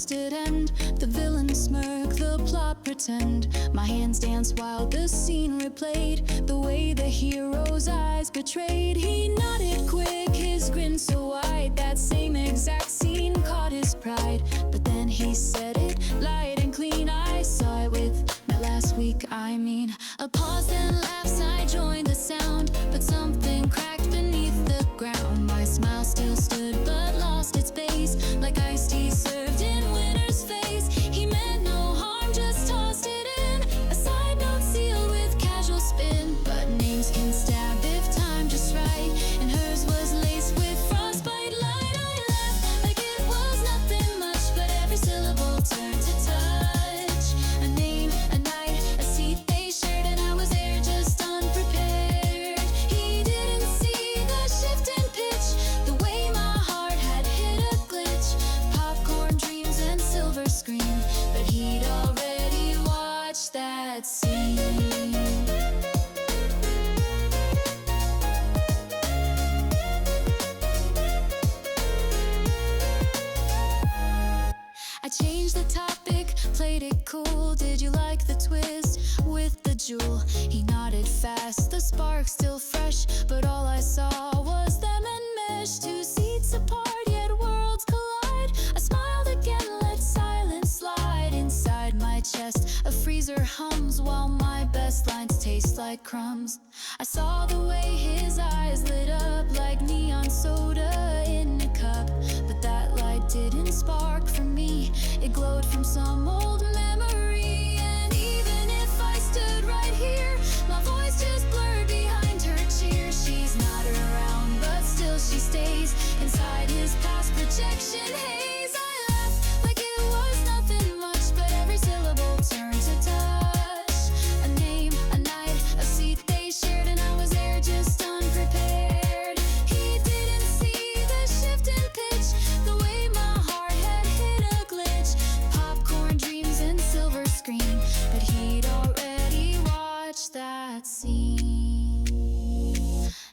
twisted end. The villain smirk, the plot pretend. My hands dance while the scene replayed. The way the hero's eyes betrayed. He nodded quick, his grin so wide. That same exact scene caught his pride. But then he said it light and clean. I saw it with my last week, I mean. A pause and laughs, I joined the sound. But something cracked beneath the ground. My smile still stood but lost its base. Like iced tea served in winter's face. He meant no harm, just tossed it in. A side note sealed with casual spin. But names can stab if time just right. And hers was laced with frostbite light. I laughed like it was nothing much. But every syllable turned to touch. A name, a night, a seat they shared. And I was there just unprepared. He didn't see the shift in pitch. The way my heart had hit a glitch. Popcorn dreams and silver screen. But he'd already watched that scene. I changed the topic, played it cool. Did you like the twist with the jewel? He nodded fast, the spark still fresh. But all I saw was them enmeshed. 2 seats apart, yet worlds collide. I smiled again, let silence slide. Inside my chest, a freezer hums while my best lines taste like crumbs. I saw the way his eyes lit up like neon soda in a cup. But that light didn't spark for me. It glowed from some old memory. And even if I stood right here, my voice just blurred behind her cheer. She's not around, but still she stays inside his past projection haze. I laughed like it was nothing much, but every syllable turned to touch. A name, a night, a seat they shared, and I was there just unprepared. He didn't see the shift in pitch, the way my heart had hit a glitch. Popcorn dreams and silver screen, but he'd already watched that scene.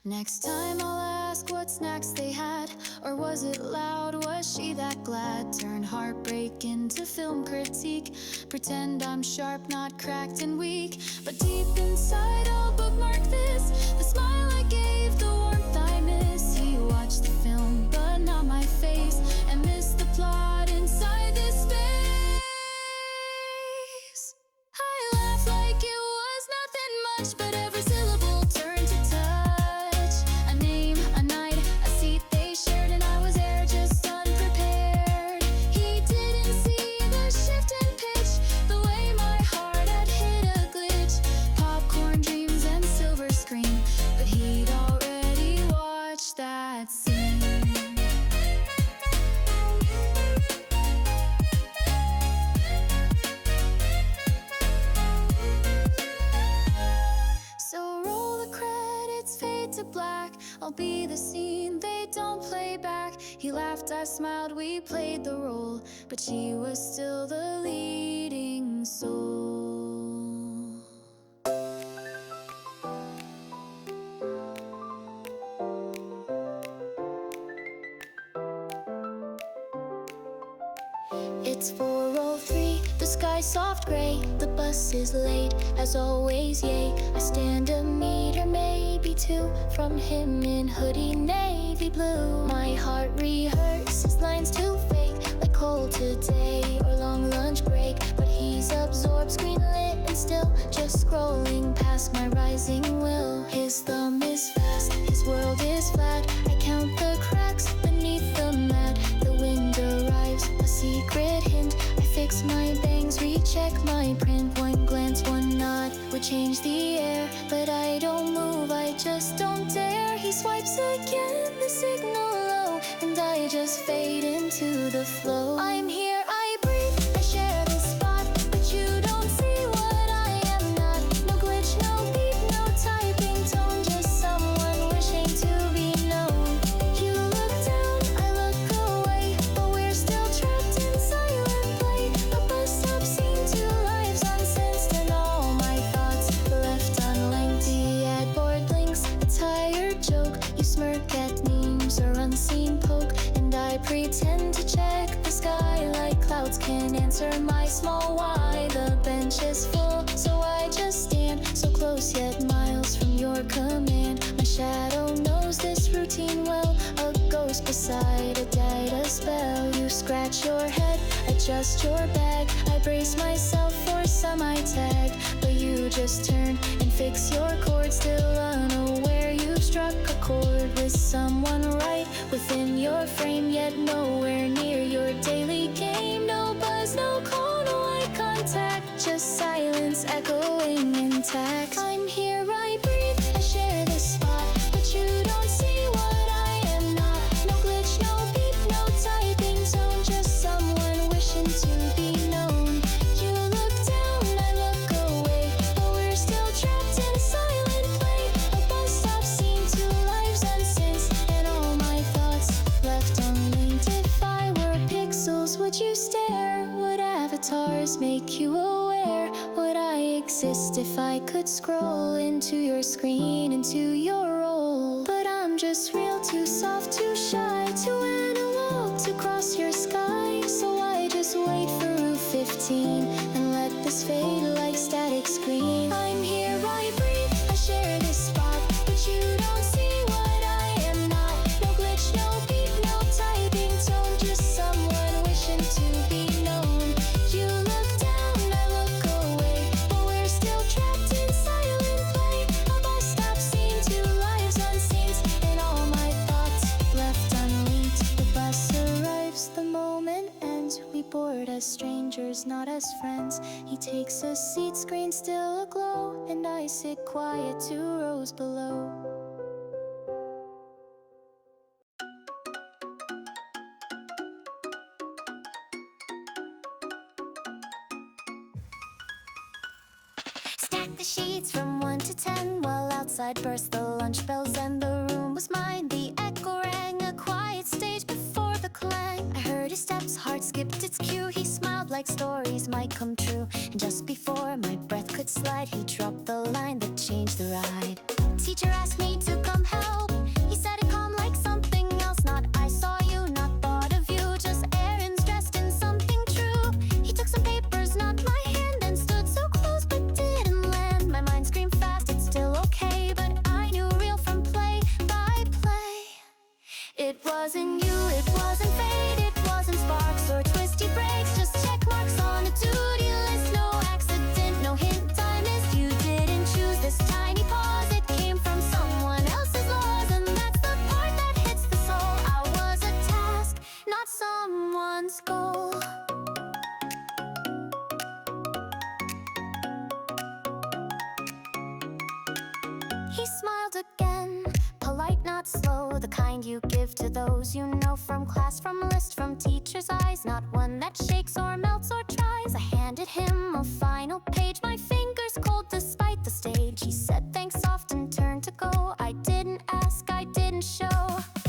Next time I'll ask what snacks they had. Or was it loud? Was she that glad? Turn heartbreak into film critique. Pretend I'm sharp, not cracked and weak. But deep inside I'll bookmark this. The smile I gave, the warmth I miss. He watched the film, but not my face. And missed the plot inside this space. I laughed like it was nothing much, but every syllable turned to touch. A name, a night, a seat they shared, and I was there just unprepared. He didn't see the shift in pitch, the way my heart had hit a glitch. Popcorn dreams and silver screen, but he'd already watched that scene. So roll the credits, fade to black. I'll be the scene they don't play back. He laughed, I smiled, we played the role, but she was still the leading soul. It's 4:03, the sky soft gray. The bus is late, as always, yay. I stand a meter, maybe 2 from him in hoodie navy blue. My heart rehearses lines too fake, like cold today or long lunch break. But he's absorbed, screen lit and still, just scrolling past my rising will. His thumb is fast, his world is flat. I count the cracks beneath the mat. The wind arrives, a secret hint. I fix my bangs, recheck my print. One glance, one nod would change the air. But I don't move, I just don't dare. He swipes again, the signal low, and I just fade into the flow. I'm here, I breathe, I share this spot, but you don't see what I am not. No glitch, no beat, no typing tone, just someone wishing to be known. You look down, I look away, but we're still trapped in silent play. A bus stop scene, 2 lives unsensed, and all my thoughts left unlinked. The ad board links, a tired joke. You smirk at memes or unseen poke, and I pretend to check the skyline. enter my small Y. The bench is full, so I just stand so close yet miles from your command. My shadow knows this routine well. A ghost beside a data spell. You scratch your head, adjust your bag. I brace myself for some I tag, but you just turn and fix your chord. Still unaware you've struck a chord with someone right within your frame, yet nowhere near your daily game. No buzz, no call, no eye contact, just silence echoing intact. I'm here, I breathe, I share this spot, but you don't see what I am not. No glitch, no beep, no typing tone, just someone wishing to be known. You look down, I look away, but we're still trapped in silent play. A bus stop scene, two lives unsynced, and all my thoughts left unlinked. If I were pixels, would you stare? Would avatars make you aware? Would I exist if I could scroll into your screen, into your role? But I'm just real, too soft, too shy, too analog to cross your sky. So I just wait for Route 15 and let this fade like static screen. I'm here, I breathe, I share this spot, but you don't see what I am not. No glitch, no beep, no typing tone, just someone wishing to be known. You look down, I look away, but we're still trapped in silent play. A bus stop scene, two lives unsynced, and all my thoughts left unlinked. The bus arrives, the moment ends. We board as strangers, not as friends. He takes a seat, screen still aglow, and I sit quiet 2 rows below. Stack the sheets from 1 to 10, while outside burst the lunch bells and the room was mine. The echo rang, a quiet stage before the clang. I heard his steps, heart skipped its cue. He smiled like stories might come true, and just before my breath could slide, he dropped the line that changed the ride. Teacher asked me to come help. He said it calm like something else, not I saw you, not thought of you, just errands dressed in something true. He took some papers, not my hand, and stood so close but didn't land. My mind screamed fast, it's still okay, but I knew real from play by play. It wasn't you, it wasn't fate, it wasn't sparks or twisty breaks, just check marks on a duty list. No accident, no hint I missed. You didn't choose this tiny pause, it came from someone else's laws, and that's the part that hits the soul. I was a task, not someone's goal. He smiled again, polite, not slow, the kind you give to those you know from class, from list, from teacher's eyes, not one that shakes or melts or tries. I handed him a final page, my fingers cold despite the stage. He said thanks soft and turned to go. I didn't ask, I didn't show.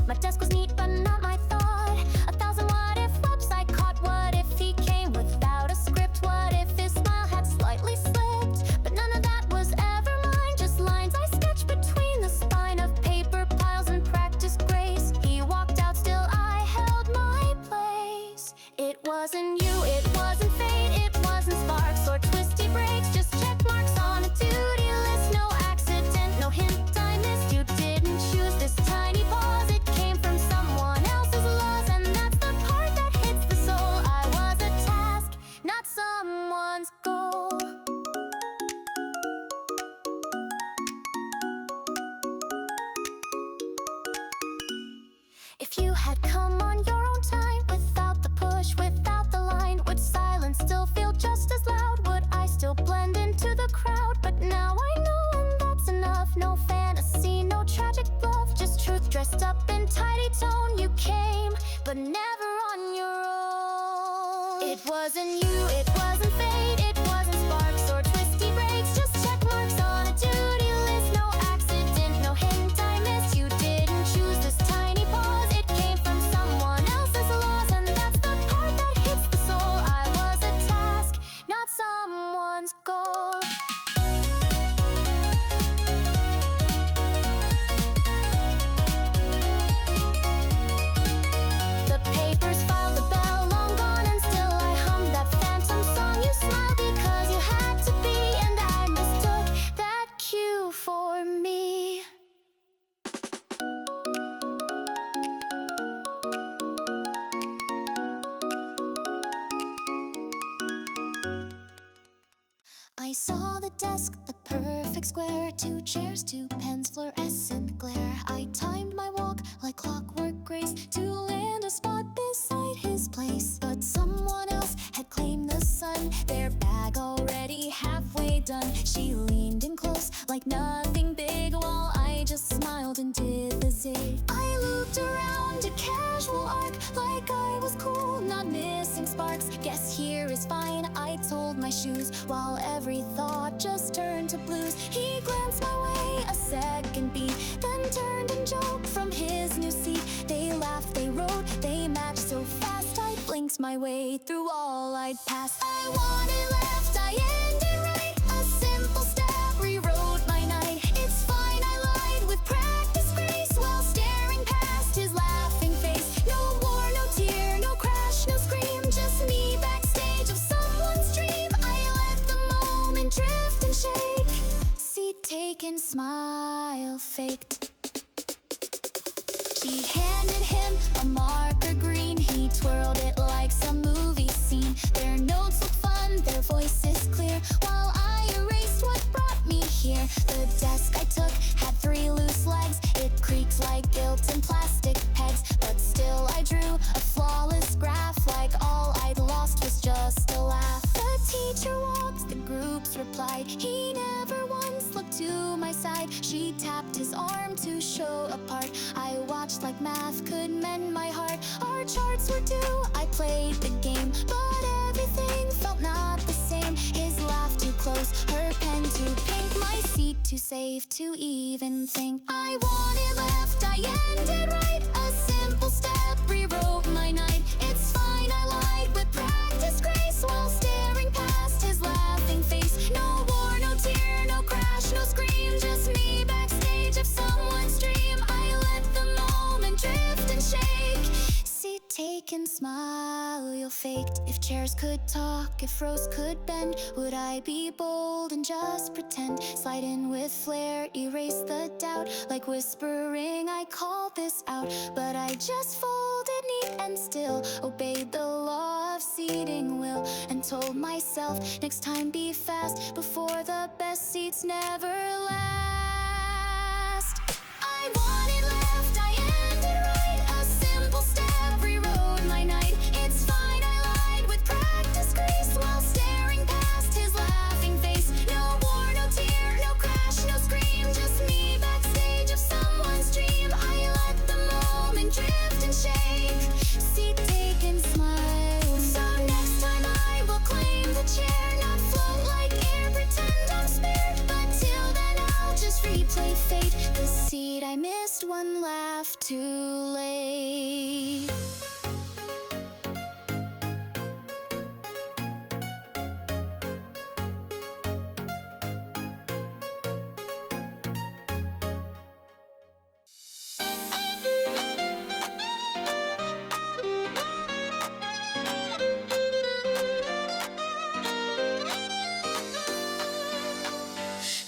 My desk was neat but not my thought. 1,000 what if webs I caught. What if he came without a script? What if his smile had slightly slipped? But none of that was ever mine, just lines I sketched between the spine of paper piles and practiced grace. He walked out, still I held my place. It wasn't you, it wasn't fate, it wasn't sparks or twisty breaks, just check marks on a duty list. No accident, no hint I missed. You didn't choose this tiny pause, it came from someone else's laws, and that's the part that hits the soul. I was a task, not someone's goal. If you had come on your own time, without the push, without the line, would silence still feel just as loud? Would I still blend into the crowd? But now I know, and that's enough. No fantasy, no tragic bluff, just truth dressed up in tidy tone. You came, but never on your own. It wasn't you, it wasn't fate, it wasn't sparks or twisty breaks, just check marks on a duty list. No accident, no hint I missed. You didn't choose this tiny pause, it came from someone else's laws, and that's the part that hits the soul. I was a task, not someone's goal. The papers filed, the bell long gone, and still I hummed that phantom I saw the desk, the perfect square, 2 chairs, 2 pens, fluorescent glare. I timed my walk like clockwork grace to land a spot beside his place. But someone else had claimed the sun, their bag already halfway done. She leaned in close like nothing big, while I just smiled and did the zig. I looped around a casual arc like I was cool, not missing sparks. Guess here is fine, I told my shoes, while every thought just turned to blues. He glanced my way a second beat, then turned and joked from his new seat. They laughed, they wrote, they matched so fast, I blinked my way through all I'd passed. I wanted left, I ended right, a simple step rewrote my night. It's fine, I lied with practice grace while staring past his laughing face. No war, no tear, no crash, no scream, just me backstage of someone's dream. I let the moment drift and shake, seat taken, smile faked. She handed him a marker green, he twirled it like some movie scene. Their notes look fun, their voices clear, while I erased what brought me here. The desk I took had 3 loose legs, it creaked like guilt and plastic pegs, but still I drew a flawless graph like all I'd lost was just a laugh. The teacher walked, the groups replied, he never once looked to my side. She tapped his arm to show a part, I watched like math could mend my heart. Our charts were due, I played the game, but everything felt not the same. His laugh too close, her pen too pink, my seat too safe to even think. I wanted left, I ended right, a simple step rewrote my night. It's fine, I lied with practice grace while staring past his laughing face. No war, no tear, no crash, no scream, just me backstage of someone's dream. I let the moment drift and shake, seat taken, smile you'll faked. If chairs could talk, if rows could bend, would I be bold and just pretend? Slide in with flair, erase the doubt, like whispering I called this out. But I just folded neat and still, obeyed the law of seating will, and told myself next time be fast, before the best seats never last. I wanted left, I ended right, a simple step rewrote my night. It's fine, I lied with practice grace while staring past his laughing face. No war, no tear, no crash, no scream, just me backstage of someone's dream. I let the moment drift and shake, seat taken, smile. So next time I will claim the chair, not float like air, pretend I'm spared. But till then I'll just replay fate, the seat I missed, one laugh too late.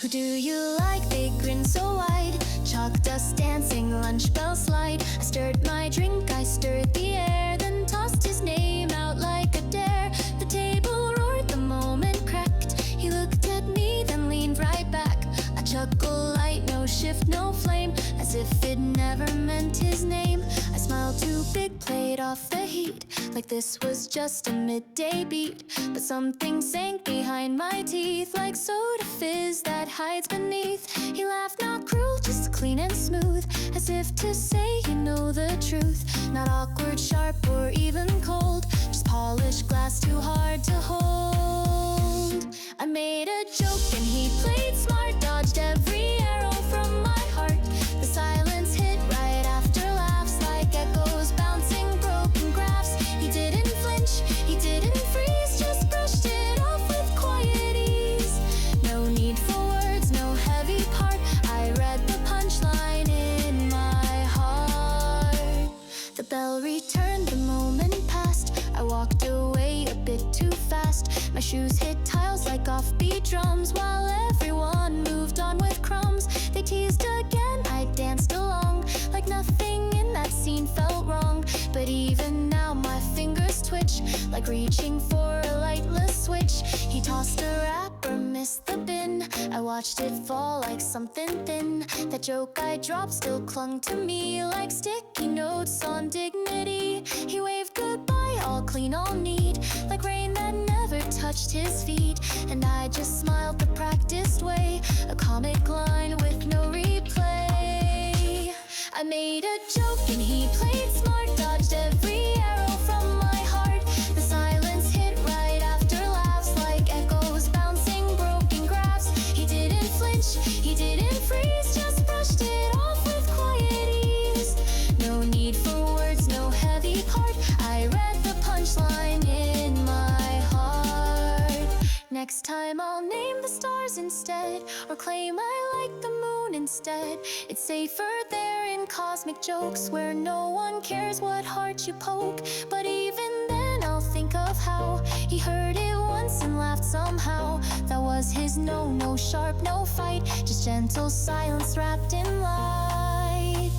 Who do you like? They grin so wide, chalk dust dancing, lunch bell slide. I stirred my drink, I stirred the air, then tossed his name out like a dare. The table roared, the moment cracked. He looked at me, then leaned right back. A chuckle light, no shift, no flame, as if it never meant his name. I smiled too big, played off the heat, like this was just a midday beat. But something sank behind my teeth, like soda fizz that hides beneath. He laughed, not cruel, just clean and smooth, as if to say you know the truth. Not awkward, sharp, or even cold, just polished glass too hard to hold. I made a joke and he played smart, dodged every arrow from my heart. The silence hit right after laughs, like echoes bouncing broken graphs. He didn't flinch, he didn't freeze, just brushed it off with quiet ease. No need for words, no heavy part, I read the punchline in my heart. The bell returned, the moment passed, I walked away a bit too fast. My shoes hit tiles like offbeat drums, while everyone moved on with crumbs. They teased again, I danced along, like nothing in that scene felt wrong. But even now my fingers twitch, like reaching for a lightless switch. He tossed a wrapper, missed the bin. I watched it fall like something thin. That joke I dropped still clung to me like sticky notes on dignity. He waved goodbye, all clean, all neat, like rain that never touched his feet. And I just smiled the practiced way, a comic line with no replay. I made a joke and he played smart, dodged every arrow from my heart. The silence hit right after laughs like echoes bouncing broken graphs. He didn't flinch, he didn't freeze, just brushed it off with quiet ease. No need for words, no heavy part, I read the punchline in my heart. Next time I'll name the stars instead, or claim I like the moon instead. It's safer there in cosmic jokes, where no one cares what heart you poke. But even then I'll think of how he heard it once and laughed somehow. That was his no, no sharp, no fight, just gentle silence wrapped in light.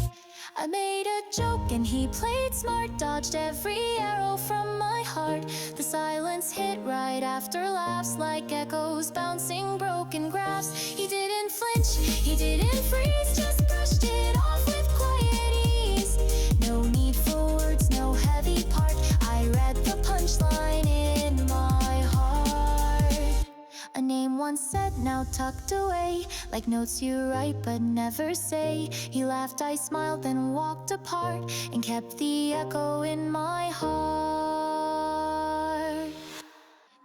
I made a joke and he played smart, dodged every arrow from my heart. The silence hit right after laughs like echoes bouncing broken graphs. He didn't flinch, he didn't freeze, just brushed it off with quiet ease. No need for words, no heavy part, I read the punchline in my heart. A name once said, now tucked away, like notes you write but never say. He laughed, I smiled, then walked apart, and kept the echo in my heart.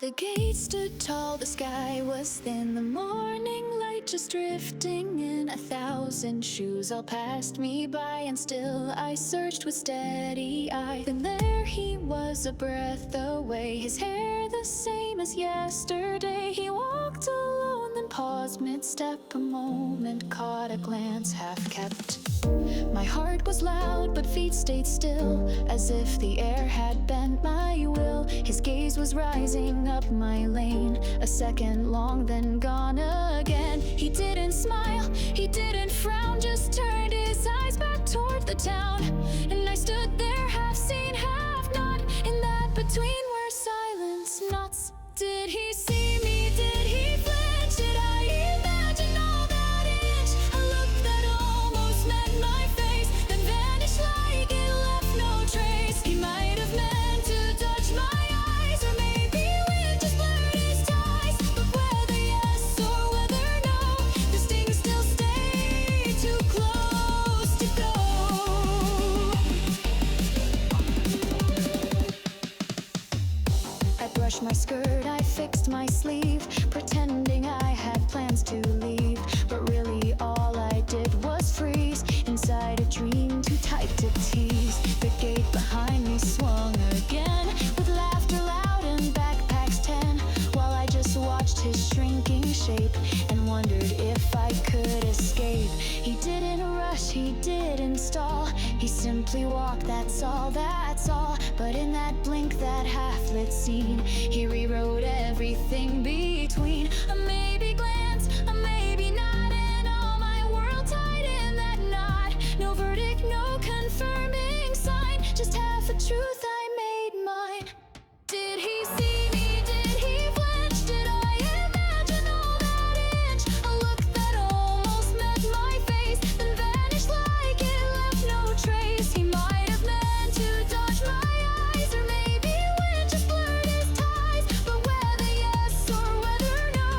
The gate stood tall, the sky was thin, the morning light just drifting in. 1,000 shoes all passed me by, and still I searched with steady eye. Then there he was, a breath away, his hair the same as yesterday. He walked alone, then paused mid-step, a moment caught a glance half kept. My heart was loud, but feet stayed still, as if the air had bent my will. His gaze was rising up my lane, a second long, then gone again. He didn't smile, he didn't frown, just turned his eyes back toward the town. And I stood there, half seen, half not, in that between where silence knots. Did he see me? Did he flinch? Did I imagine all that inch? A look that almost met my face, then vanished like it left no trace. He might have meant to touch my eyes, or maybe wind just blurred his ties. But whether yes or whether no, the sting still stayed too close to go. I brushed my skirt, I fixed my sleeve, pretending I had plans to leave. But really all I did was freeze, inside a dream too tight to tease. The gate behind me swung again, with laughter loud and backpacks 10, while I just watched his shrinking shape, and wondered if I could escape. He didn't rush, he didn't stall, he simply walked, that's all, that's all. But in that blink, that half-lit scene, he rewrote everything between. A maybe glance, a maybe not, and all my world tied in that knot. No verdict, no confirming sign, just half a truth I made mine. Did he see me? Did he flinch? Did I imagine all that inch? A look that almost met my face, then vanished like it left no trace. He might have meant to dodge my eyes, or maybe wind just blurred his ties. But whether yes or whether no,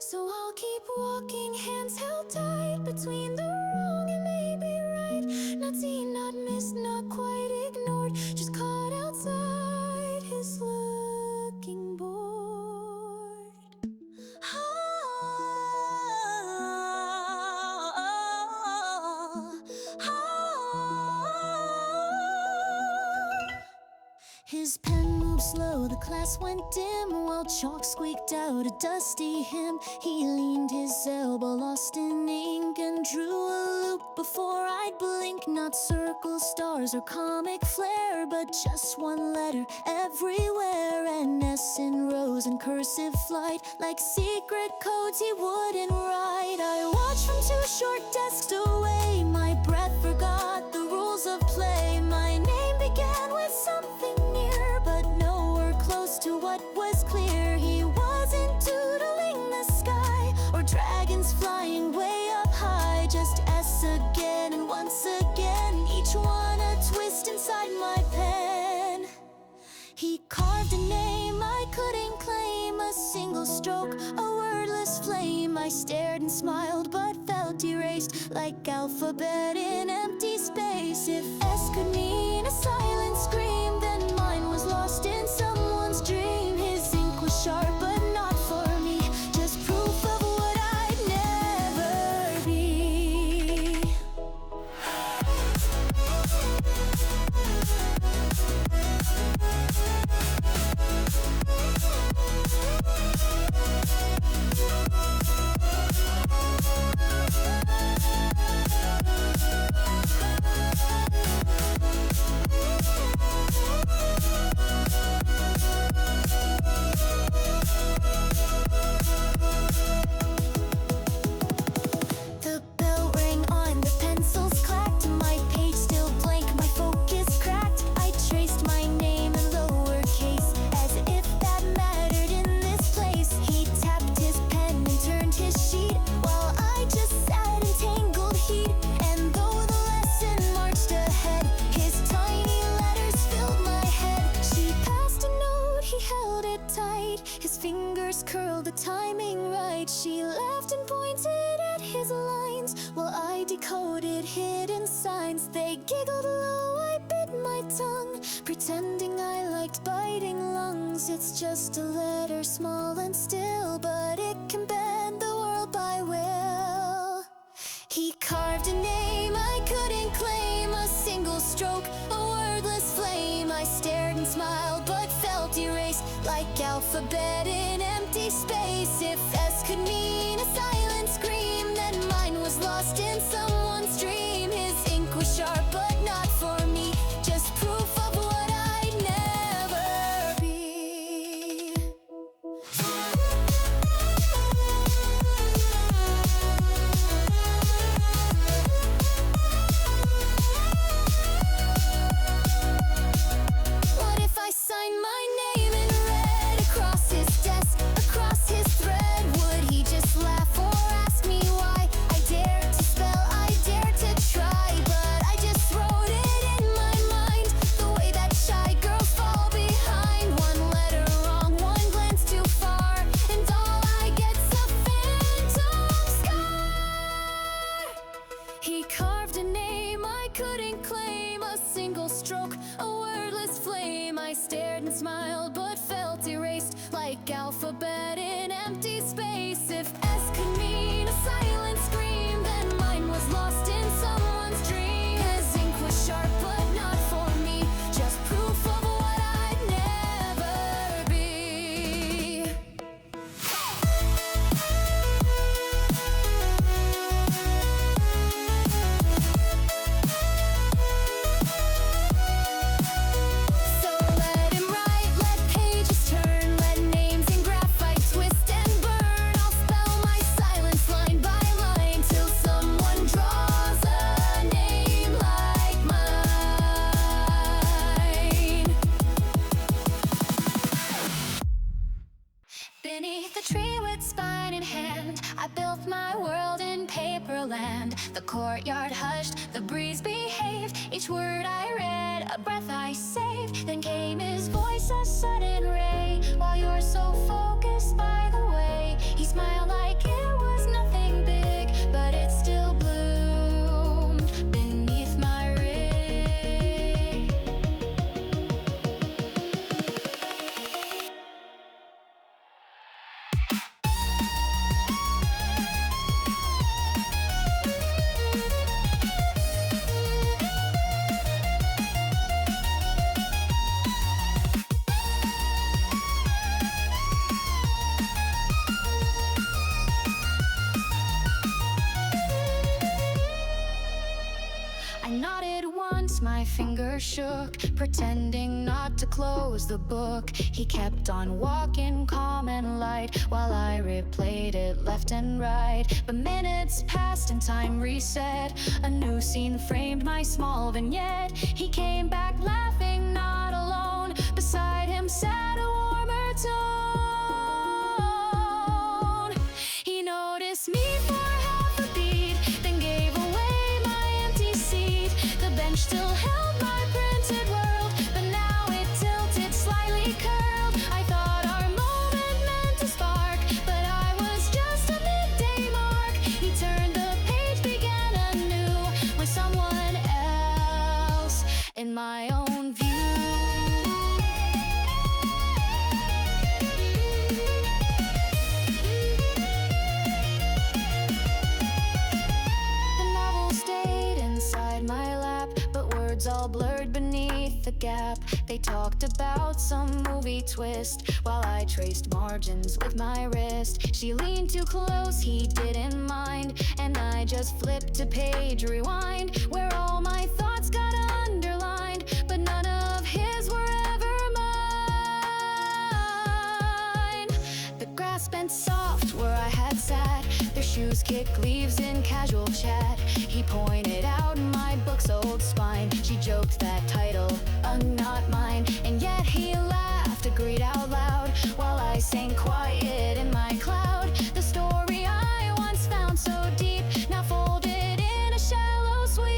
So I'll keep walking, hands held tight between the wrong and maybe right. Not seen, not missed, not quite ignored, just caught outside his looking board. His pen moved slow, the class went dim, while chalk squeaked out a dusty hymn. He leaned his elbow, lost in ink, and drew a loop before I'd blink. Not circles, stars, or comic flair, but just one letter everywhere. An S in rows and cursive flight, like secret codes he wouldn't write. I watched from 2 short desks away, my breath forgot the rules of play. My name began with something near, but nowhere close to what was clear. He wasn't doodling the sky, or dragons flying way up high. Just S again and once again, each one a twist inside my pen. He carved a name I couldn't claim, a single stroke, a wordless flame. I stared and smiled but felt erased, like alphabet in empty space. If S could mean a silent scream, then mine was lost in someone's dream. His ink was sharp but not for me, just proof of what I'd never be. The bell rang on, the pencils clacked, my page still blank, my focus cracked. I traced my name in lowercase, as if that mattered in this place. He tapped his pen and turned his sheet, while I just sat in tangled heat. And though the lesson marched ahead, his tiny letters filled my head. She passed a note, he held it tight, his fingers curled the timing right. She laughed and pointed at his lines, while I decoded hidden signs. They giggled low, I bit my tongue, pretending I liked biting lungs. It's just a letter, small and still, but it can bend the world by will. He carved a name I couldn't claim, a single stroke, a wordless flame. I stared and smiled but felt erased, like alphabet in empty space. If S could mean a silent scream, then mine was lost in someone's dream. His ink was sharp but not for me, just proof of what I'd never be. What if I signed my name in red across his desk, across his thread? Would he just laugh or ask me why? I dare to spell, I dare to try, but I just wrote it in my mind, the way that shy girls fall behind. One letter wrong, one glance too far, and all I get's a phantom scar. He carved a name I couldn't claim, a single stroke, a wordless flame. I stared and smiled but felt erased, like alphabet in empty space. If S could mean a silent scream, then mine was lost in someone's dream. His ink was sharp but not for me, just proof of what I'd never be. So let him write, let pages turn, let names in graphite twist and burn. I'll spell my silence line by line, till someone draws a name like mine. Beneath the tree with spine in hand, I built my world in paperland. The courtyard hushed, the breeze behaved, each word I read, a breath I saved. Then came his voice, a sudden ray, while you're so focused by the way he smiled like my fingers shook, pretending not to close the book. He kept on walking calm and light while I replayed it left and right. But minutes passed and time reset. A new scene framed my small vignette. He came back laughing, not alone. Beside him sat a warmer tone. He noticed me for half a beat, then gave away my empty seat. The bench still held my printed world, but now it tilted, slightly curled. I thought our moment meant to spark, but I was just a midday mark. He turned the page, began anew with someone else in my own view. All blurred beneath the gap. They talked about some movie twist while I traced margins with my wrist. She leaned too close, he didn't mind, and I just flipped a page, rewind, where all my thoughts got underlined, but none of his were ever mine. The grass bent soft where I had sat, their shoes kicked leaves in casual chat. He pointed out my book's old spine. She joked that title, not mine. And yet he laughed, agreed out loud, while I sang quiet in my cloud. The story I once found so deep, now folded in a shallow sweep.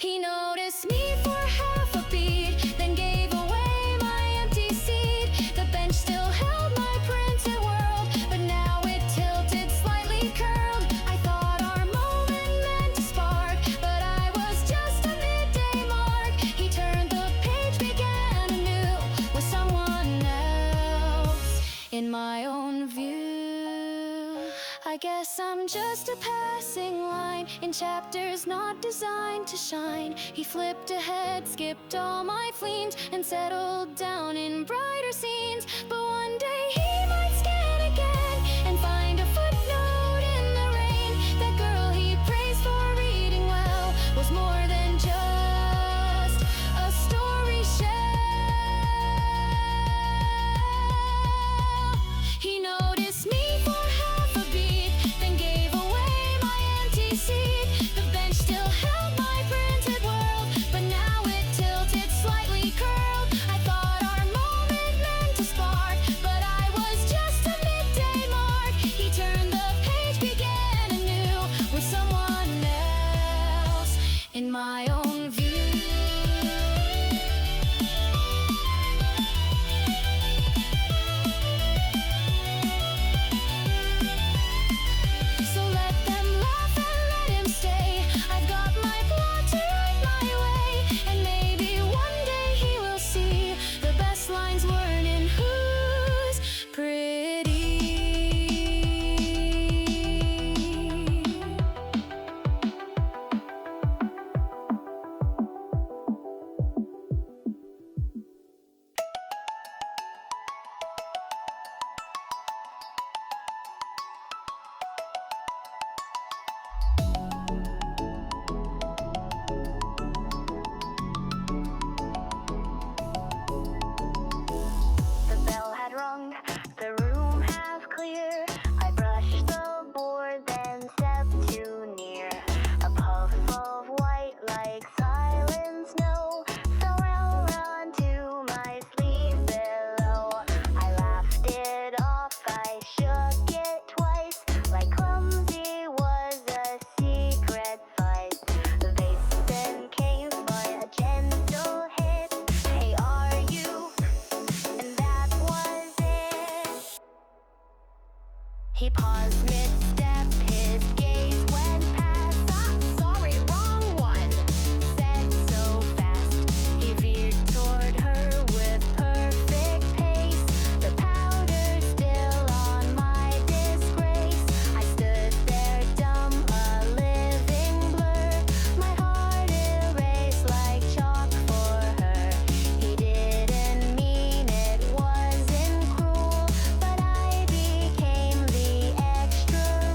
He noticed me for half a beat, then gave away my empty seat. The bench still held my printed world, but now it tilted, slightly curled. I thought our moment meant to spark, but I was just a midday mark. He turned the page, began anew with someone else in my own view. I guess I'm just a passing line in chapters not designed to shine. He flipped ahead, skipped all my fleams, and settled down in brighter scenes. But one day he might scan again and find a footnote in the rain. That girl he praised for reading well was more than just a story shell. He noticed me for half a beat, then gave away my empty seat. The bench still held my printed world, but now it tilted, slightly curled. I thought our moment meant to spark, but I was just a midday mark. He turned the page, began anew with someone else in my own view. So let them laugh and let him stay. I've got my plot to write my way, and maybe one day he will see the best lines weren't in who's pretty. The bell had rung, the room half clear. I brushed the board, then stepped too near. A puff of white like silent snow fell round onto my sleeve below. I laughed it off, I shook it twice, like clumsy was a secret vice. The bass then came for a gentle hit. Hey, are you? And that was it. He paused mid-step, his gaze went past. Ah, sorry, wrong one, said so fast. He veered toward her with perfect pace, the powder still on my disgrace. I stood there dumb, a living blur, my heart erased like chalk for her. He didn't mean it, wasn't cruel, but I became the extra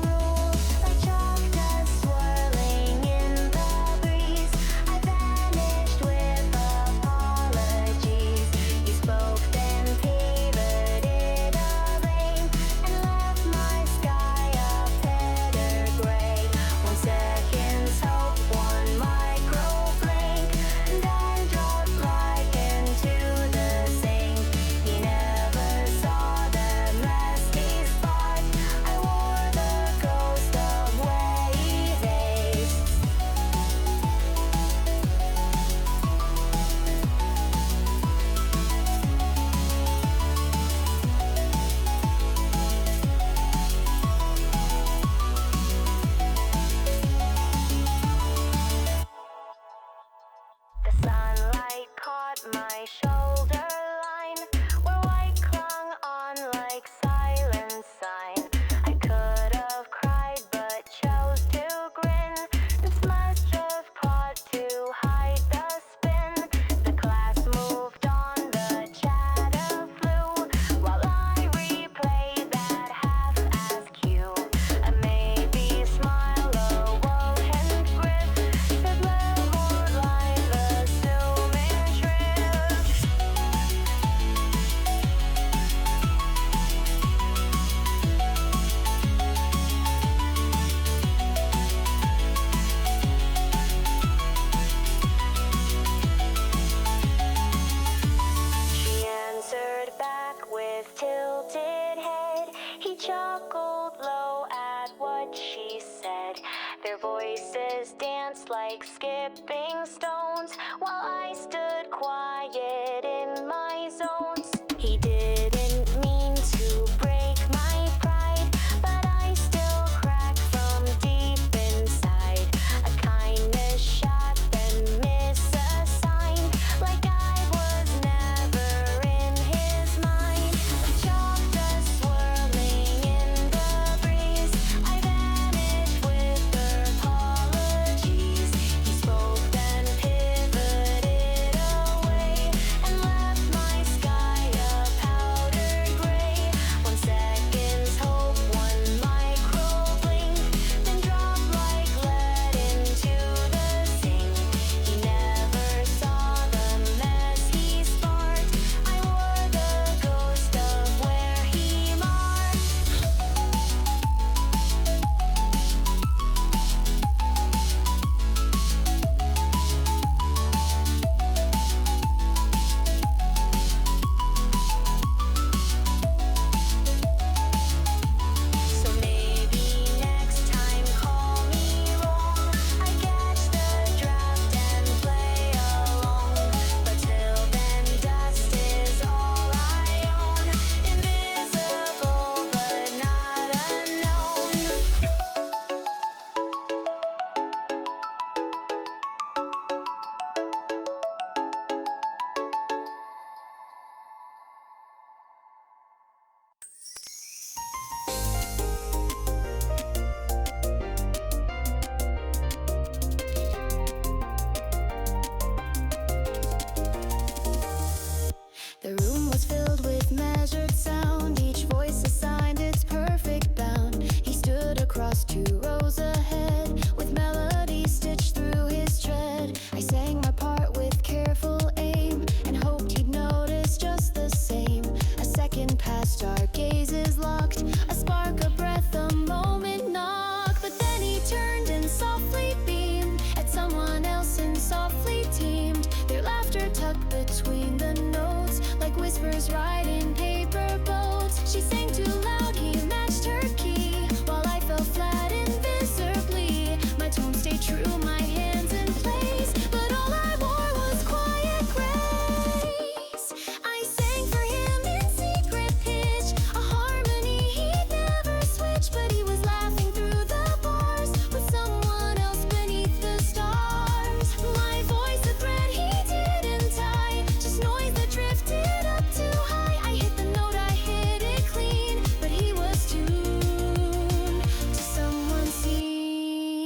Their voices danced like skipping stones while I stood quiet in my zones. He didn't mean to break my pride, but I still crack from deep inside. A kindness shot then misassigned, like I was never in his mind. Chalk dust swirling in the breeze, I vanished with apologies. He spoke then pivoted away and left my sky a powdered gray. 1 second's hope, 1 micro blink, then dropped like lead into the sink. He never saw the mess he sparked. I wore the ghost of where he marked. So maybe next time call me wrong. I catch the draft and play along. But till then, dust is all I own. Invisible but not unknown. The room was filled with measured sound, each voice assigned its perfect bound. He stood across 2 rows ahead, with melodies stitched through his tread. I sang my part with careful aim, and hoped he'd notice just the same. A second passed, our gazes locked, a spark, a breath, a moment knocked. But then he turned and softly beamed at someone else and softly teamed. Their laughter tucked between the notes, like whispers riding paper boats. She sang too loud, he matched her key, while I fell flat invisibly. My tone stayed true, my hands in place, but all I wore was quiet grace. I sang for him in secret pitch, a harmony he'd never switch, but he was laughing through the bars with someone else beneath the stars. My voice a thread he didn't tie, just noise that drifted up too high. I hit the note, I hit it clean, but he was tuned to someone seen.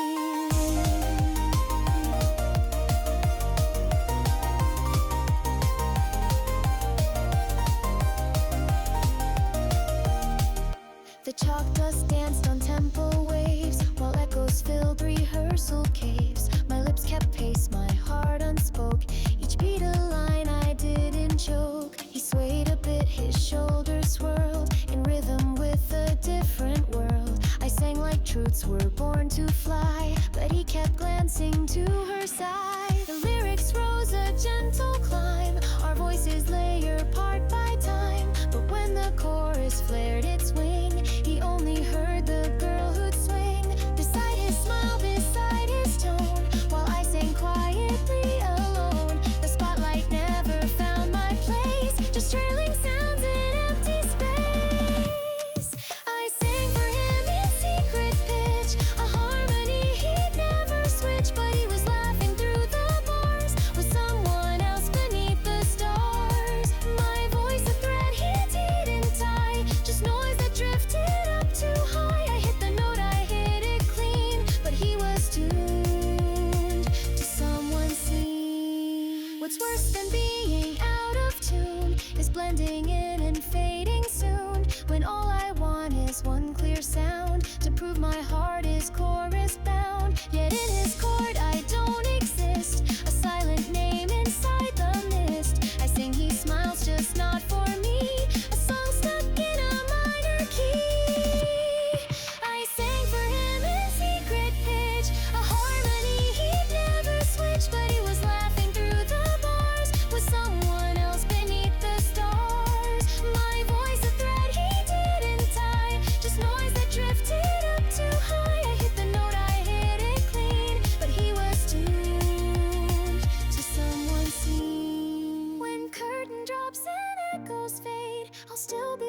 The chalk dust danced on tempo waves, while echoes filled rehearsal caves. My lips kept pace, my heart unspoke, each beat a line I didn't choke. He swayed a bit, his shoulders swirled, in rhythm with a different world. I sang like truths were born to fly, but he kept glancing to her side. The lyrics rose a gentle climb, our voices layer part by time. But when the chorus flared its wing, he only heard the girlhood swing beside his smile, beside his tone, while I sang quietly alone. The spotlight never found my place, just trailing sounds in empty space. I sang for him in secret pitch, a harmony he'd never switch, but he was laughing through the bars with someone else beneath the stars. My voice a thread he didn't tie,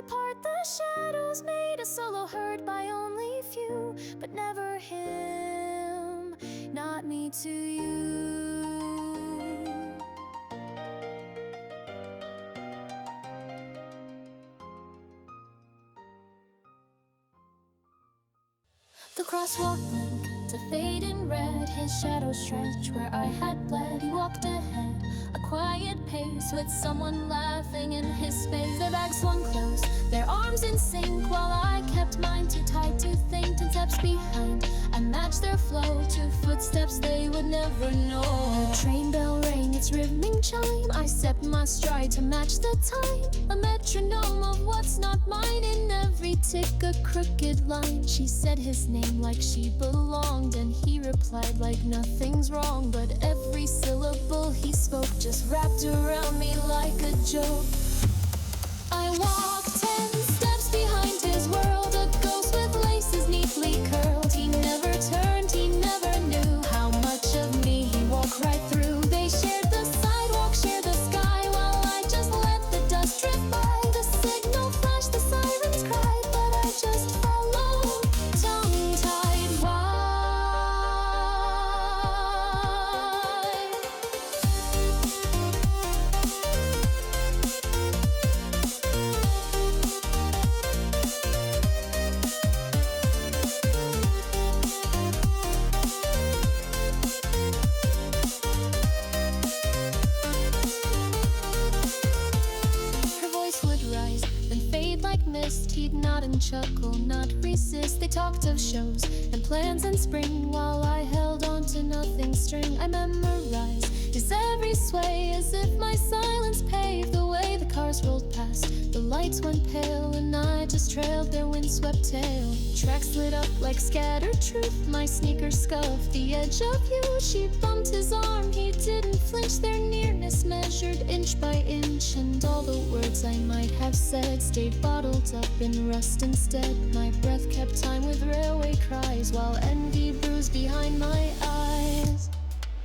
we part, the shadows made a solo heard by only few, but never him, not me to you. The crosswalk linked to fade in red, his shadow stretched where I had bled. He walked ahead, a quiet pace, with someone laughing in his space. Their bags swung close, their arms in sync, while I kept mine too tight to think. 10 steps behind, I matched their flow, 2 footsteps they would never know. A train bell rang its rimming chime, I stepped my stride to match the time, a metronome of what's not mine. In every tick a crooked line. She said his name like she belonged, and he replied like nothing's wrong. But every syllable he spoke just wrapped around me like a joke. I walked 10 steps behind his world, a ghost with laces neatly curled. He never turned, he never knew how much of me he walked right through. They shared the sidewalk, shared the sky, while I just let the dust drift by. The signal flashed, the sirens cried, but I just followed, tongue-tied. Why? He'd nod and chuckle, not resist. They talked of shows and plans in spring, while I held on to nothing's string. I memorized his every sway, as if my silence paved the way. The cars rolled past, the lights went pale, and I just trailed their windswept tail. Tracks lit up like scattered truth, my sneakers scuffed the edge of you. She bumped his arm, he didn't flinch. Their nearness measured inch by inch, and all the words I might have said stayed bottled up in rust instead. My breath kept time with railway cries, while envy bruised behind my eyes.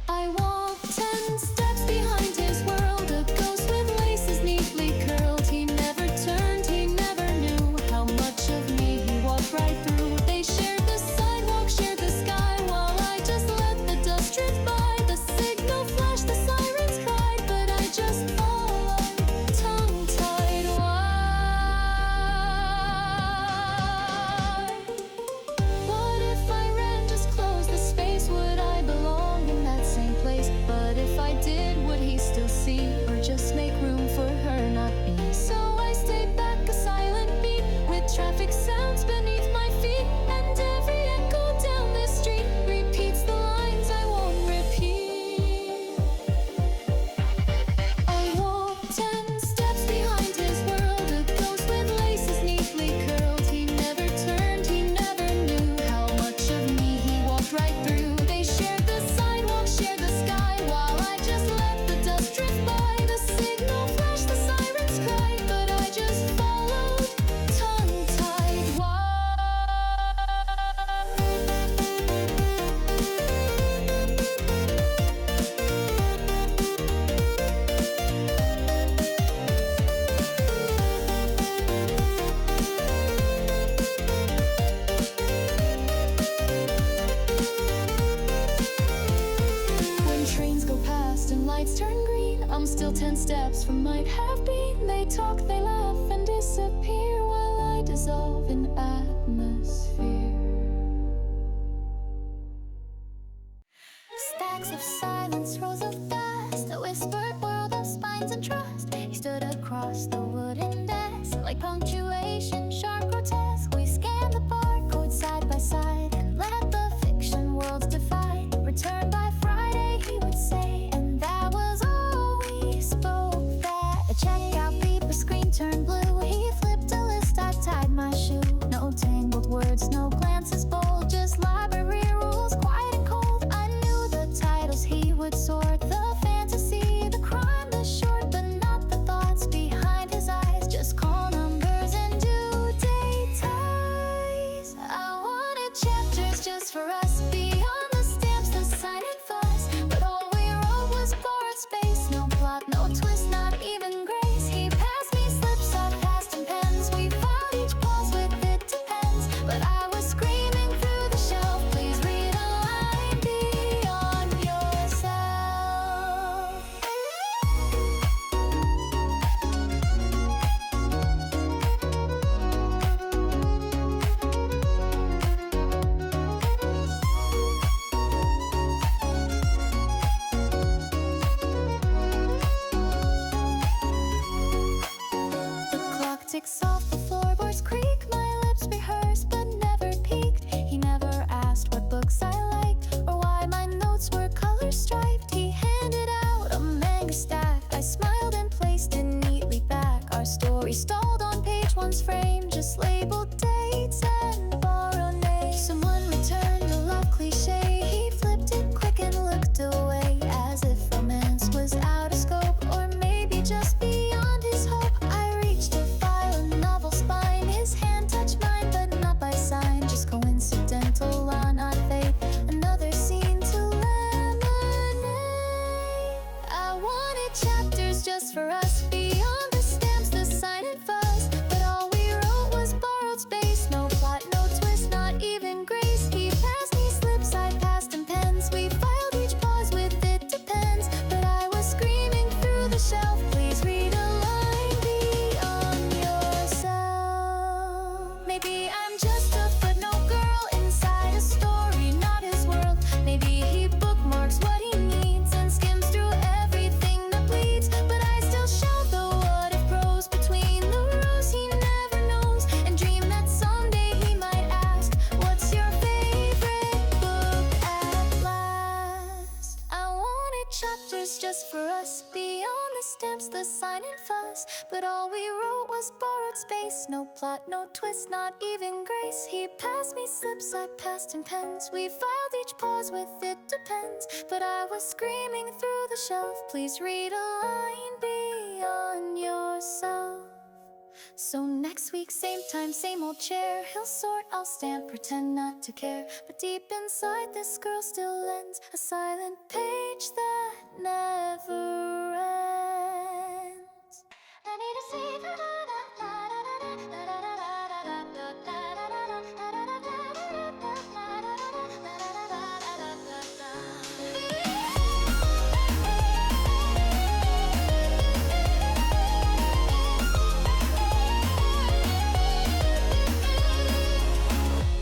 I walked 10 steps behind his world, a ghost with laces neatly curled. He never turned, he never knew how much of me he walked right through. They shared the sidewalk, shared the sky, while I just let the dust drift by. The signal flashed, the sirens cried, but I just followed, tongue-tied. Why? What if I ran just close the space? Would I belong in that same place? But if I did, would he still see, or just make room for her, not me? So I stayed back, a silent beat, with traffic sounds beneath my feet, and every echo down this street repeats the lines I won't repeat. I walked 10 steps behind his world, a ghost with laces neatly curled. He never turned, he never knew how much of me he walked right through. They shared the sidewalk, shared the sky, while I just let the dust drift by. The signal flashed, the sirens cried, but I just followed, tongue-tied. Why? When trains go past and lights turn green, I'm still 10 steps from might have been. They talk, they laugh and disappear, while I dissolve in atmosphere. Stacks of silence, rows of dust, a whispered world of spines and trust. He stood across the wooden desk, like punctuation, sharp, grotesque. We scanned the barcode side by side, and let the fiction worlds divide. Return by Friday, he would say, and that was all we spoke. That a checkout beeper screen turned blue. He flipped a list, I tied my shoe. No tangled words, no glances bold, just library rules, quiet and cold. I knew the titles he would sort, the fantasy, the crime, the short, but not the thoughts behind his eyes. Just call numbers and due date ties. I wanted chapters just for us, beyond the stamps, the sign and fuss. But all we wrote was borrowed space, no plot, no twist, not even grace. He passed me slips, I passed him pens. We table dates and borrowed. Someone returned a love cliche. He flipped it quick and looked away, as if romance was out of scope, or maybe just beyond his hope. I reached to file a novel spine. His hand touched mine, but not by sign. Just coincidental law, not fate. Another scene to lemonade. I wanted chapters just for us, beyond the stamps, the sign and fuzz. But all we wrote was borrowed space. No plot, no twist, not even grace. He passed me slips, I passed him pens. We filed each pause with it depends. But I was screaming through the shelf, please read a line beyond yourself. Maybe I'm just a footnote girl inside a story, not his world. Maybe he bookmarks what he needs and skims through everything that bleeds. But I still shout the what if prose between the rows he never knows, and dream that someday he might ask, what's your favorite book at last? I wanted chapters just for us, beyond the stamps, the sign and fuss. But all we wrote was borrowed space. No plot, no twist, not even grace. He passed me slips, I passed him pens. We filed each pause with it depends. But I was screaming through the shelf, please read a line beyond yourself. So next week, same time, same old chair. He'll sort, I'll stamp, pretend not to care. But deep inside, this girl still lends a silent page that never ends. I need to see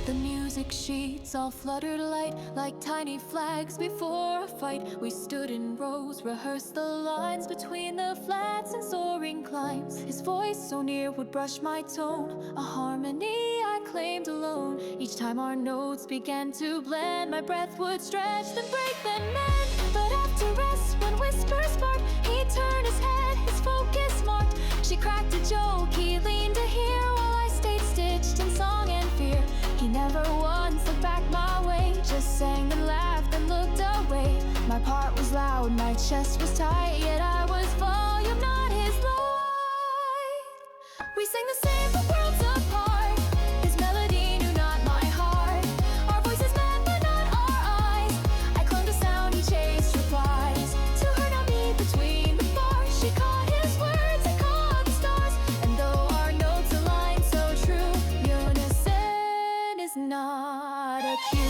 the music sheets all fluttered light, like tiny flags before a fight. We stood in rows, rehearsed the lines between the flats and soaring climbs. His voice so near would brush my tone, a harmony I claimed alone. Each time our notes began to blend, my breath would stretch, then break, then mend. But after rest, when whispers sparked, he turned his head, his focus marked. She cracked a joke, he leaned to hear, while I stayed stitched in song and fear. He never once looked back my way, just sang and laughed and looked away. My part was loud, my chest was tight, yet I was volume, not his light. We sang the same but worlds apart. His melody knew not my heart. Our voices met but not our eyes. I clung to sound, he chased replies. To her, not me, between the bars. She caught his words, I caught the stars. And though our notes aligned so true, unison is not a cue.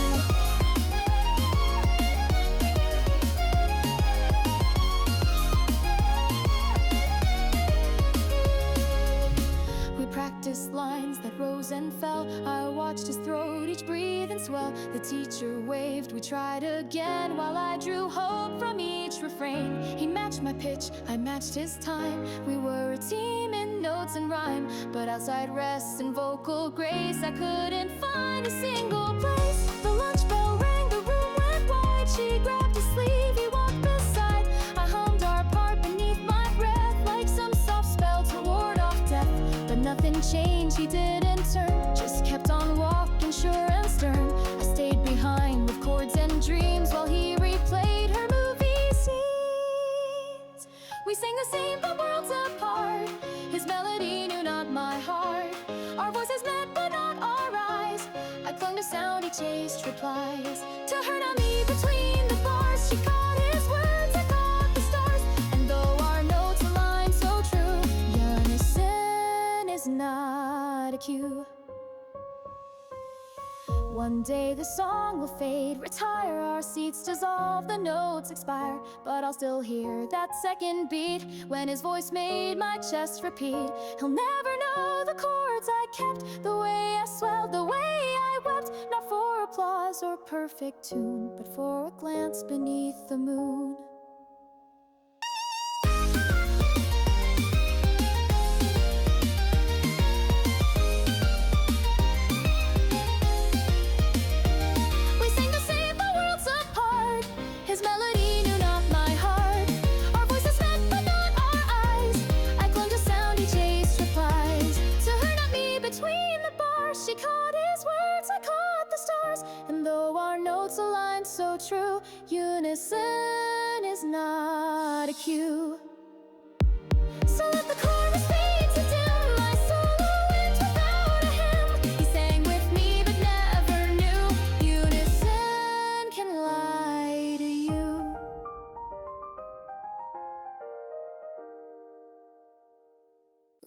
We practiced lines that rose and fell. I watched his throat, each breathe and swell. The teacher waved, we tried again, while I drew hope from each refrain. He matched my pitch, I matched his time. We were a team in notes and rhyme, but outside rest and vocal grace, I couldn't find a single place. The lunch bell rang, the room went wide. She grabbed his sleeve, he walked beside. I hummed our part beneath my breath, like some soft spell to ward off death. But nothing changed, he didn't turn, just kept on walking, sure and stern. I stayed behind with chords and dreams, while he replayed her movie scenes. We sang the same but worlds apart. His melody knew not my heart. Our voices met but not our eyes. I clung to sound, he chased replies. To her, not me, between the bars. She caught his words, I caught the stars. And though our notes aligned so true, unison is not a cue. One day the song will fade, retire, our seats dissolve, the notes expire. But I'll still hear that second beat, when his voice made my chest repeat. He'll never know the chords I kept, the way I swelled, the way I wept. Not for applause or perfect tune, but for a glance beneath the moon. His melody knew not my heart. Our voices met but not our eyes. I clung to sound, he chased replies. To her, not me, between the She caught his words, I caught the stars. And though our notes aligned so true, unison is not a cue. So let the chorus fade to dim. My solo went without a hymn. He sang with me but never knew unison can lie to you.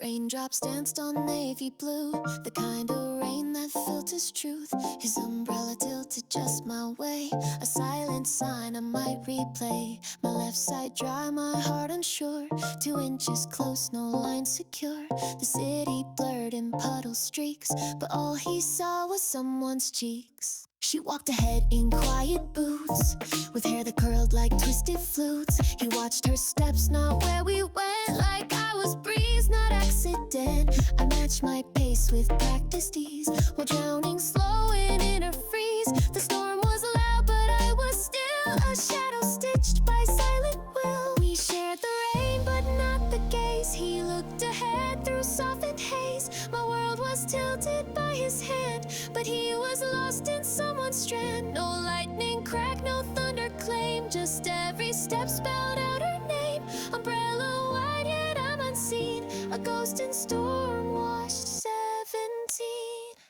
Raindrops danced on navy blue, the kind of rain that filters truth. His umbrella tilted just my way, a silent sign I might replay. My left side dry, my heart unsure. 2 inches close, no line secure. The city blurred in puddle streaks, but all he saw was someone's cheeks. She walked ahead in quiet boots, with hair that curled like twisted flutes. He watched her steps, not where we went, like I was breeze, not accident. I matched my pace with practiced ease, while drowning slow in inner freeze. The storm was loud, but I was still a shadow stitched by silent will. We shared the rain, but not the gaze. He looked ahead through softened haze. My world was tilted by his hand, but he was lost in someone's strand. No lightning crack, no thunder claim, just every step spelled out her name. Umbrella wide, yet I'm unseen, a ghost in storm washed 17.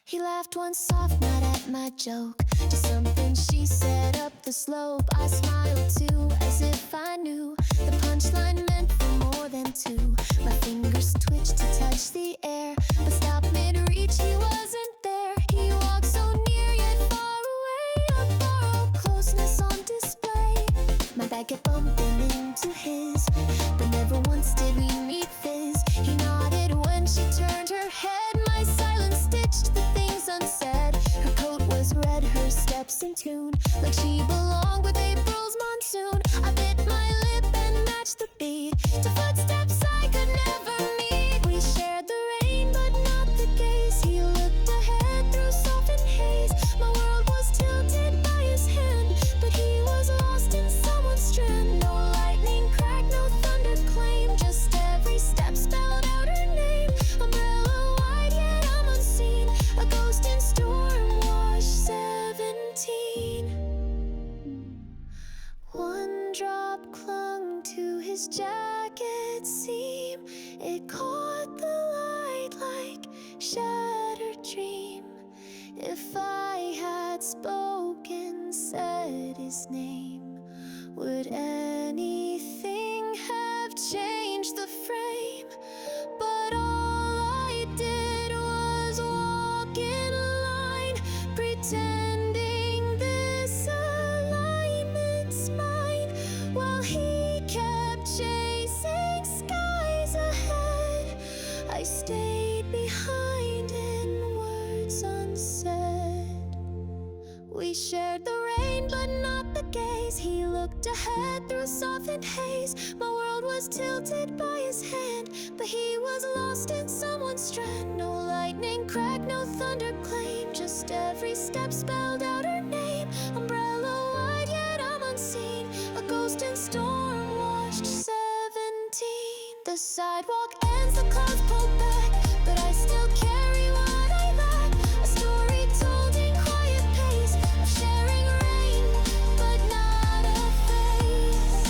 He laughed once soft, not at my joke, just something she said up the slope. I smiled too, as if I knew the punchline meant for more than two. My fingers twitched to touch the air, but stopped mid-reach, he wasn't there. He walked so near yet far away, a borrowed closeness on display. My back kept bumping into his, but never once did we meet fizz. He nodded when she turned her head, my silence stitched the things unsaid. Her coat was red, her steps in tune, like she belonged with April's monsoon. I bit my lip and matched the beat to footsteps I could never meet. We shared the rain, but not the gaze. He looked ahead through softened haze. My world was tilted by his hand, but he was lost in someone's strand. No lightning crack, no thunder claim, just every step spelled out her name. Umbrella wide, yet I'm unseen, a ghost in storm washed 17. One drop clung to his jacket seam, it caught the light like shattered dream. If I had spoken, said his name, would anything have changed the frame? But all I did was walk in a line, pretending this alignment's mine, while he kept chasing skies ahead. I stayed behind in words unsaid. We shared the rain, but not the gaze. He looked ahead through softened haze. My world was tilted by his hand, but he was lost in someone's strand. No lightning crack, no thunder claim, just every step spelled out her name. Umbrella wide, yet I'm unseen, a ghost in storm washed 17. The sidewalk ends, the clouds pull back, but I still carry what I lack. A story told in quiet pace, of sharing rain, but not a face.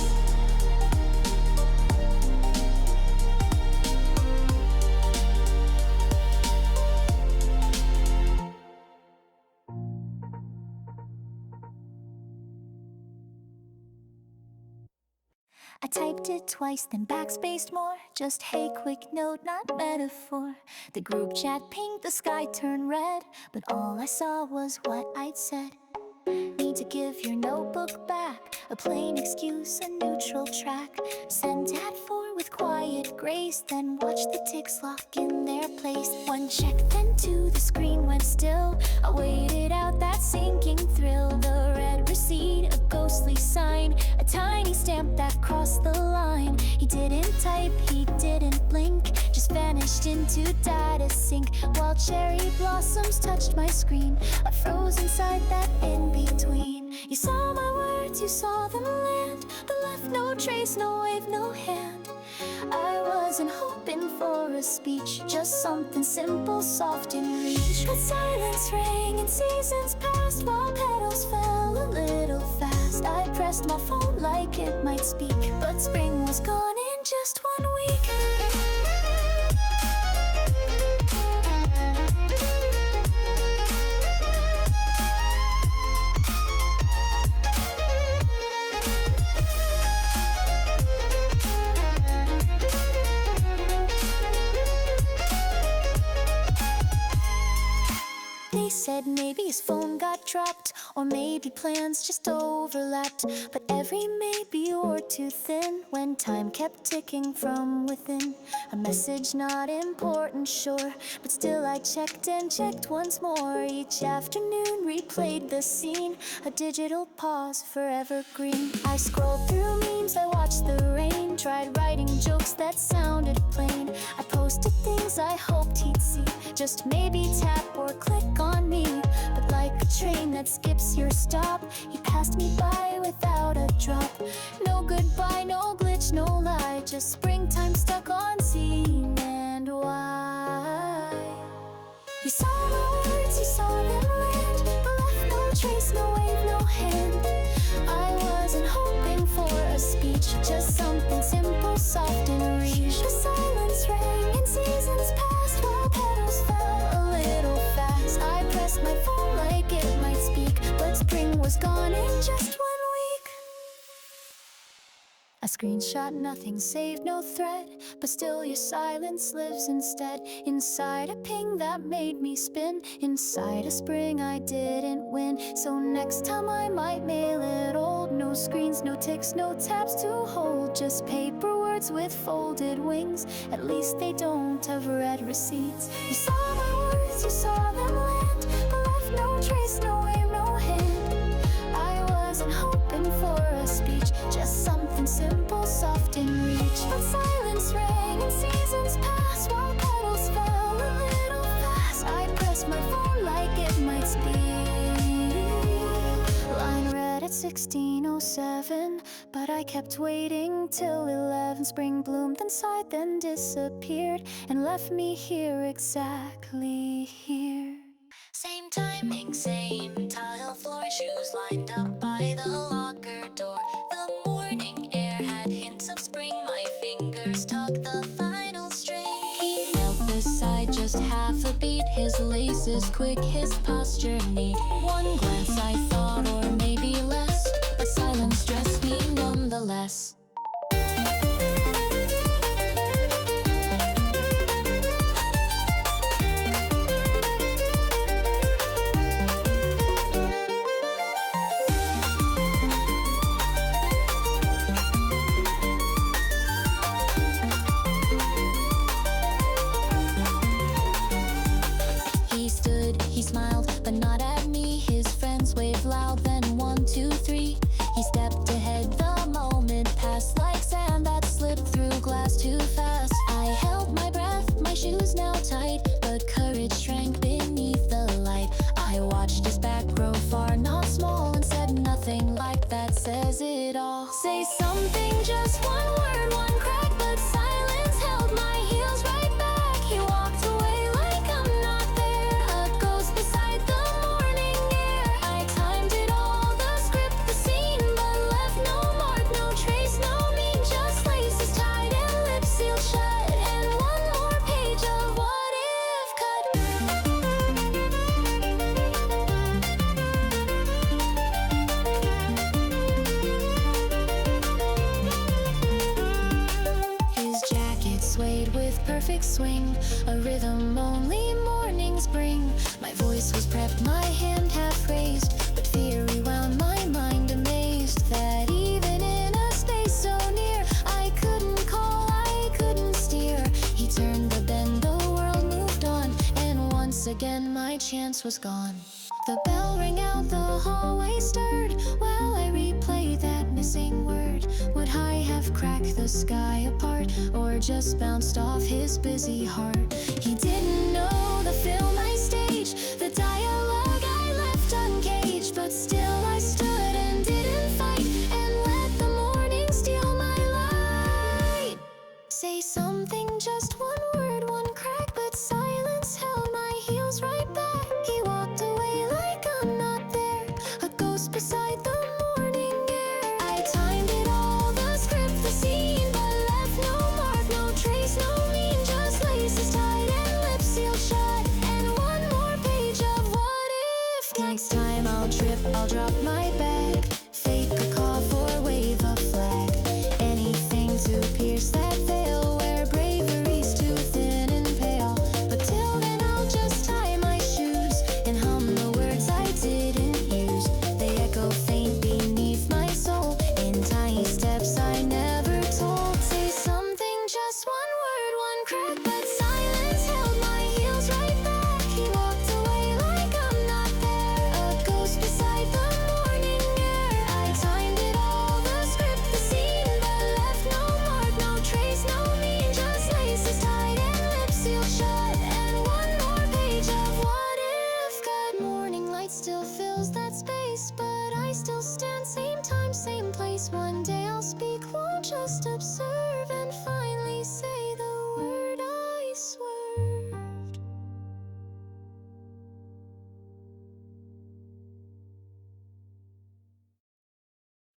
I typed it twice, then backspaced more. Just hey, quick note, not metaphor. The group chat pinged, the sky turned red, but all I saw was what I'd said. Need to give your notebook back, a plain excuse, a neutral track. Send at 4 with quiet grace, then watch the ticks lock in their place. 1 check, then 2, the screen went still. I waited out that sinking thrill. The red receipt, a ghostly sign, a tiny stamp that crossed the line. He didn't type, he didn't blink, just vanished into data sync. While cherry blossoms touched my screen, I froze inside that in-between. You saw my words, you saw them land, but left no trace, no wave, no hand. I wasn't hoping for a speech, just something simple, soft in reach. But silence rang and seasons passed while petals fell a little fast. I pressed my phone like it might speak, but spring was gone in just 1 week. They said maybe his phone got dropped, or maybe plans just overlapped. But every maybe wore too thin when time kept ticking from within. A message not important, sure, but still I checked and checked once more. Each afternoon replayed the scene, a digital pause forever green. I scrolled through memes, I watched the rain, tried writing jokes that sounded plain. I posted things I hoped he'd see, just maybe tap or click on me. But like a train that skips your stop, he passed me by without a drop. No goodbye, no glitch, no lie, just springtime stuck on scene. And why? He saw my words, he saw them land, but left no trace, no wave, no hand. I wasn't hoping for a speech, just something simple, soft and reach. The silence rang and seasons passed while petals fell a little fast. I pressed my phone like it might speak, but spring was gone in just 1 week. I screenshot nothing saved, no thread, but still your silence lives instead. Inside a ping that made me spin, inside a spring I didn't win. So next time I might mail it old. No screens, no ticks, no tabs to hold, just paper words with folded wings. At least they don't have red receipts. You saw my words, you saw them land, but left no trace, no wave, no hand. I wasn't hoping for a speech, just something simple, soft in reach. But silence rang and seasons passed while petals fell a little fast. I pressed my phone like it might speak. Line read at 16:07, but I kept waiting till 11. Spring bloomed inside, then disappeared, and left me here, exactly here. Same timing, same tile floor, shoes lined up by the locker door. The morning air had hints of spring, my fingers tugged the final string. He knelt beside, just half a beat, his laces quick, his posture neat. One glance I thought, or maybe less, but silence dressed me nonetheless. He smiled, but not at me. His friends waved loud, then 1, 2, 3. He stepped ahead, the moment passed like sand that slipped through glass too fast. I held my breath, my shoes now tight, but courage shrank beneath the light. I watched his back grow far, not small, and said nothing like that says it all. Say something, just one word, one crack, but silence held my heels right back. He walked away like I'm not there, a ghost beside the morning air. I timed it all, the script, the scene, but left no mark, no trace, no mean, just laces tied and lips sealed shut, and one more page of what if cut. His jacket swayed with perfect swing, a rhythm only mornings bring. My voice was prepped, my hand half raised, but fear rewound my mind amazed that even in a space so near, I couldn't call, I couldn't steer. He turned the bend, the world moved on, and once again my chance was gone. The bell rang out, the hallway stirred, while I replayed that missing word. Would I have cracked the sky apart, or just bounced off his busy heart? He didn't know the film I staged, the dialogue I left uncaged, but still I stood and didn't fight, and let the morning steal my light. place. One day I'll speak, won't just observe.